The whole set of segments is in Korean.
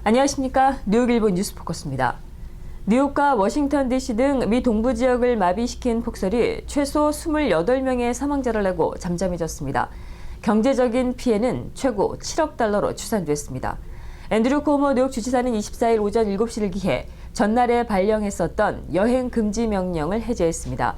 안녕하십니까. 뉴욕일보 뉴스포커스입니다. 뉴욕과 워싱턴 DC 등 미 동부 지역을 마비시킨 폭설이 최소 28명의 사망자를 내고 잠잠해졌습니다. 경제적인 피해는 최고 7억 달러로 추산됐습니다. 앤드류 코모 뉴욕 주지사는 24일 오전 7시를 기해 전날에 발령했었던 여행 금지 명령을 해제했습니다.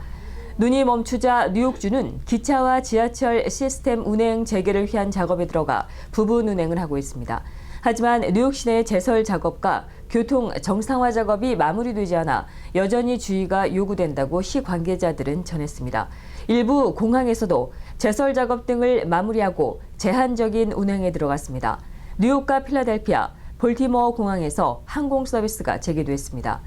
눈이 멈추자 뉴욕주는 기차와 지하철 시스템 운행 재개를 위한 작업에 들어가 부분 운행을 하고 있습니다. 하지만 뉴욕 시내 제설 작업과 교통 정상화 작업이 마무리되지 않아 여전히 주의가 요구된다고 시 관계자들은 전했습니다. 일부 공항에서도 제설 작업 등을 마무리하고 제한적인 운행에 들어갔습니다. 뉴욕과 필라델피아, 볼티모어 공항에서 항공 서비스가 재개됐습니다.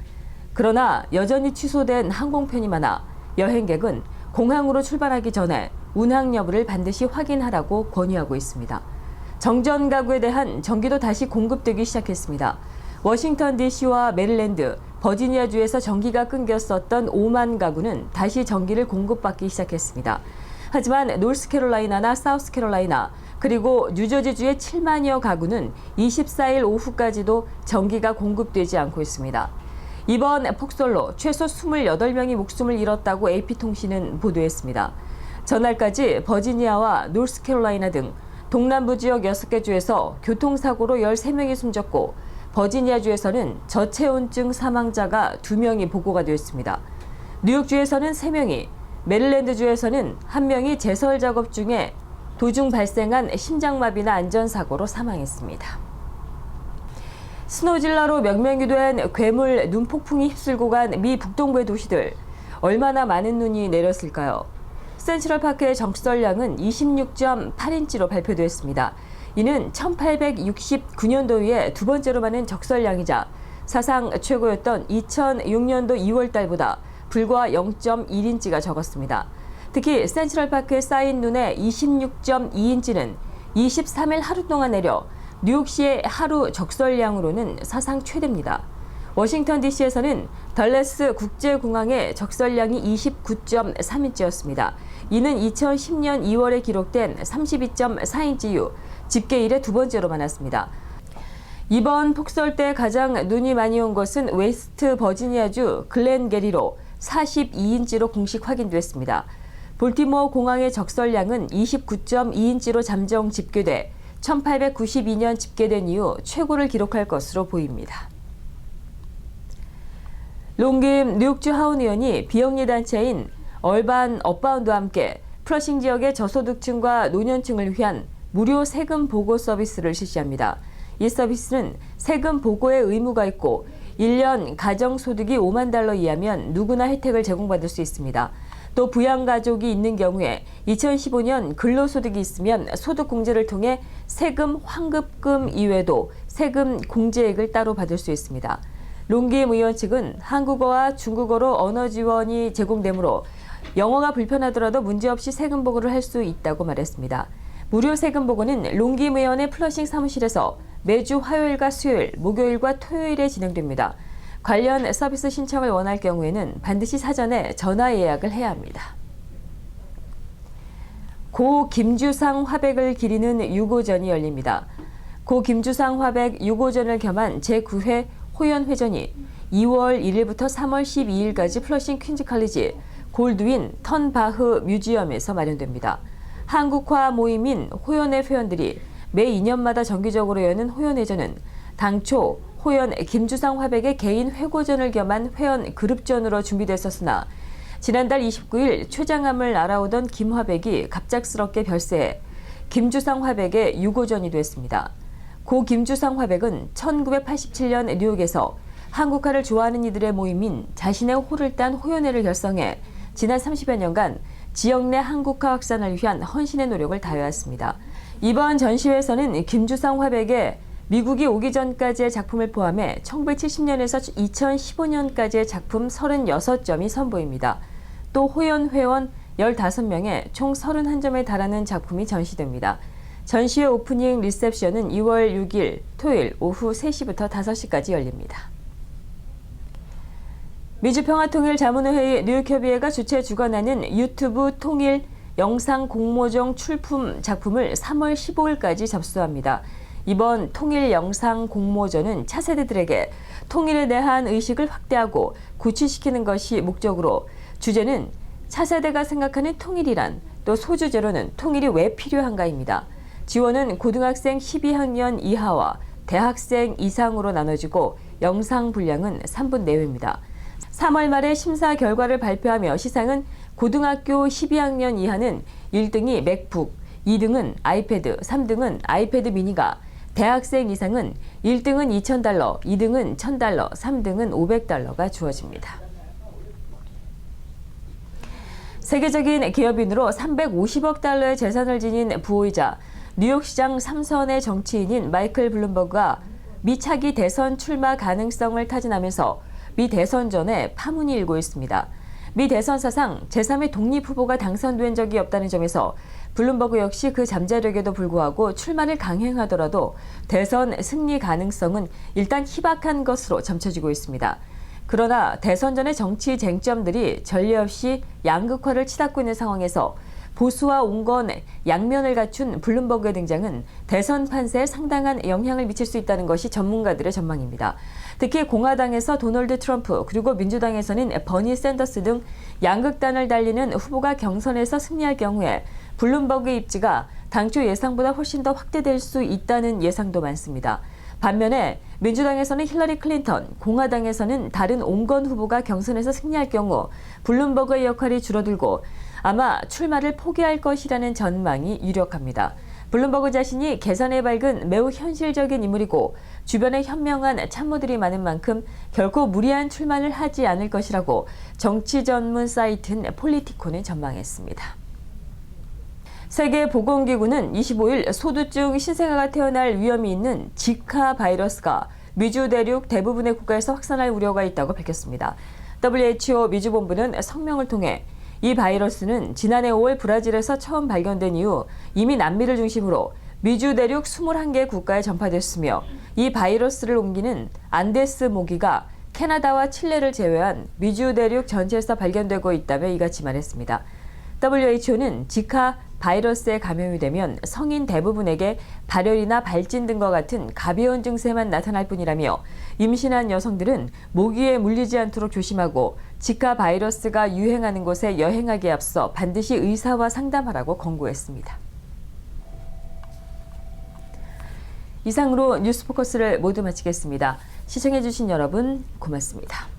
그러나 여전히 취소된 항공편이 많아 여행객은 공항으로 출발하기 전에 운항 여부를 반드시 확인하라고 권유하고 있습니다. 정전 가구에 대한 전기도 다시 공급되기 시작했습니다. 워싱턴 DC와 메릴랜드, 버지니아주에서 전기가 끊겼었던 5만 가구는 다시 전기를 공급받기 시작했습니다. 하지만 노스캐롤라이나나 사우스캐롤라이나 그리고 뉴저지주의 7만여 가구는 24일 오후까지도 전기가 공급되지 않고 있습니다. 이번 폭설로 최소 28명이 목숨을 잃었다고 AP통신은 보도했습니다. 전날까지 버지니아와 노스캐롤라이나 등 동남부 지역 6개 주에서 교통사고로 13명이 숨졌고 버지니아주에서는 저체온증 사망자가 2명이 보고가 되었습니다. 뉴욕주에서는 3명이, 메릴랜드주에서는 1명이 제설 작업 중에 도중 발생한 심장마비나 안전사고로 사망했습니다. 스노질러로 명명이 된 괴물 눈폭풍이 휩쓸고 간 미 북동부의 도시들, 얼마나 많은 눈이 내렸을까요? 센트럴파크의 적설량은 26.8인치로 발표됐습니다. 이는 1869년도 이에 두 번째로 많은 적설량이자 사상 최고였던 2006년도 2월 달보다 불과 0.1인치가 적었습니다. 특히 센트럴파크에 쌓인 눈의 26.2인치는 23일 하루 동안 내려 뉴욕시의 하루 적설량으로는 사상 최대입니다. 워싱턴 DC에서는 덜레스 국제공항의 적설량이 29.3인치였습니다. 이는 2010년 2월에 기록된 32.4인치 이후 집계 이래 두 번째로 많았습니다. 이번 폭설 때 가장 눈이 많이 온 것은 웨스트 버지니아주 글렌게리로 42인치로 공식 확인됐습니다. 볼티모어 공항의 적설량은 29.2인치로 잠정 집계돼 1892년 집계된 이후 최고를 기록할 것으로 보입니다. 롱김 뉴욕주 하원 의원이 비영리 단체인 얼반 업바운드와 함께 플러싱 지역의 저소득층과 노년층을 위한 무료 세금 보고 서비스를 실시합니다. 이 서비스는 세금 보고의 의무가 있고 1년 가정소득이 5만 달러 이하면 누구나 혜택을 제공받을 수 있습니다. 또 부양가족이 있는 경우에 2015년 근로소득이 있으면 소득공제를 통해 세금 환급금 이외에도 세금 공제액을 따로 받을 수 있습니다. 롱김 의원 측은 한국어와 중국어로 언어 지원이 제공되므로 영어가 불편하더라도 문제없이 세금 보고를 할 수 있다고 말했습니다. 무료 세금 보고는 롱김 의원의 플러싱 사무실에서 매주 화요일과 수요일, 목요일과 토요일에 진행됩니다. 관련 서비스 신청을 원할 경우에는 반드시 사전에 전화 예약을 해야 합니다. 고 김주상 화백을 기리는 6호전이 열립니다. 고 김주상 화백 6호전을 겸한 제9회 호연회전이 2월 1일부터 3월 12일까지 플러싱 퀸즈 칼리지 골드윈 턴바흐 뮤지엄에서 마련됩니다. 한국화 모임인 호연의 회원들이 매 2년마다 정기적으로 여는 호연회전은 당초 호연 김주상 화백의 개인 회고전을 겸한 회원 그룹전으로 준비됐었으나 지난달 29일 췌장암을 알아오던 김 화백이 갑작스럽게 별세해 김주상 화백의 6호전이 됐습니다. 고 김주상 화백은 1987년 뉴욕에서 한국화를 좋아하는 이들의 모임인 자신의 호를 딴 호연회를 결성해 지난 30여 년간 지역 내 한국화 확산을 위한 헌신의 노력을 다해왔습니다. 이번 전시회에서는 김주상 화백의 미국이 오기 전까지의 작품을 포함해 1970년에서 2015년까지의 작품 36점이 선보입니다. 또 호연 회원 15명의 총 31점에 달하는 작품이 전시됩니다. 전시회 오프닝 리셉션은 2월 6일 토요일 오후 3시부터 5시까지 열립니다. 미주평화통일자문회의 뉴욕협의회가 주최 주관하는 유튜브 통일 영상 공모전 출품 작품을 3월 15일까지 접수합니다. 이번 통일 영상 공모전은 차세대들에게 통일에 대한 의식을 확대하고 구취시키는 것이 목적으로 주제는 차세대가 생각하는 통일이란 또 소주제로는 통일이 왜 필요한가입니다. 지원은 고등학생 12학년 이하와 대학생 이상으로 나눠지고 영상 분량은 3분 내외입니다. 3월 말에 심사 결과를 발표하며 시상은 고등학교 12학년 이하는 1등이 맥북, 2등은 아이패드, 3등은 아이패드 미니가, 대학생 이상은 1등은 $2,000, 2등은 $1,000, 3등은 $500가 주어집니다. 세계적인 기업인으로 350억 달러의 재산을 지닌 부호이자 뉴욕시장 3선의 정치인인 마이클 블룸버그가 미 차기 대선 출마 가능성을 타진하면서 미 대선 전에 파문이 일고 있습니다. 미 대선 사상 제3의 독립 후보가 당선된 적이 없다는 점에서 블룸버그 역시 그 잠재력에도 불구하고 출마를 강행하더라도 대선 승리 가능성은 일단 희박한 것으로 점쳐지고 있습니다. 그러나 대선 전의 정치 쟁점들이 전례 없이 양극화를 치닫고 있는 상황에서 보수와 온건 양면을 갖춘 블룸버그의 등장은 대선 판세에 상당한 영향을 미칠 수 있다는 것이 전문가들의 전망입니다. 특히 공화당에서 도널드 트럼프 그리고 민주당에서는 버니 샌더스 등 양극단을 달리는 후보가 경선에서 승리할 경우에 블룸버그의 입지가 당초 예상보다 훨씬 더 확대될 수 있다는 예상도 많습니다. 반면에 민주당에서는 힐러리 클린턴, 공화당에서는 다른 온건 후보가 경선에서 승리할 경우 블룸버그의 역할이 줄어들고 아마 출마를 포기할 것이라는 전망이 유력합니다. 블룸버그 자신이 개선에 밝은 매우 현실적인 인물이고 주변에 현명한 참모들이 많은 만큼 결코 무리한 출마를 하지 않을 것이라고 정치 전문 사이트인 폴리티코는 전망했습니다. 세계보건기구는 25일 소두증 신생아가 태어날 위험이 있는 지카 바이러스가 미주 대륙 대부분의 국가에서 확산할 우려가 있다고 밝혔습니다. WHO 미주본부는 성명을 통해 이 바이러스는 지난해 5월 브라질에서 처음 발견된 이후 이미 남미를 중심으로 미주 대륙 21개 국가에 전파됐으며 이 바이러스를 옮기는 안데스 모기가 캐나다와 칠레를 제외한 미주 대륙 전체에서 발견되고 있다며 이같이 말했습니다. WHO는 지카 바이러스에 감염이 되면 성인 대부분에게 발열이나 발진 등과 같은 가벼운 증세만 나타날 뿐이라며 임신한 여성들은 모기에 물리지 않도록 조심하고 지카 바이러스가 유행하는 곳에 여행하기에 앞서 반드시 의사와 상담하라고 권고했습니다. 이상으로 뉴스포커스를 모두 마치겠습니다. 시청해주신 여러분 고맙습니다.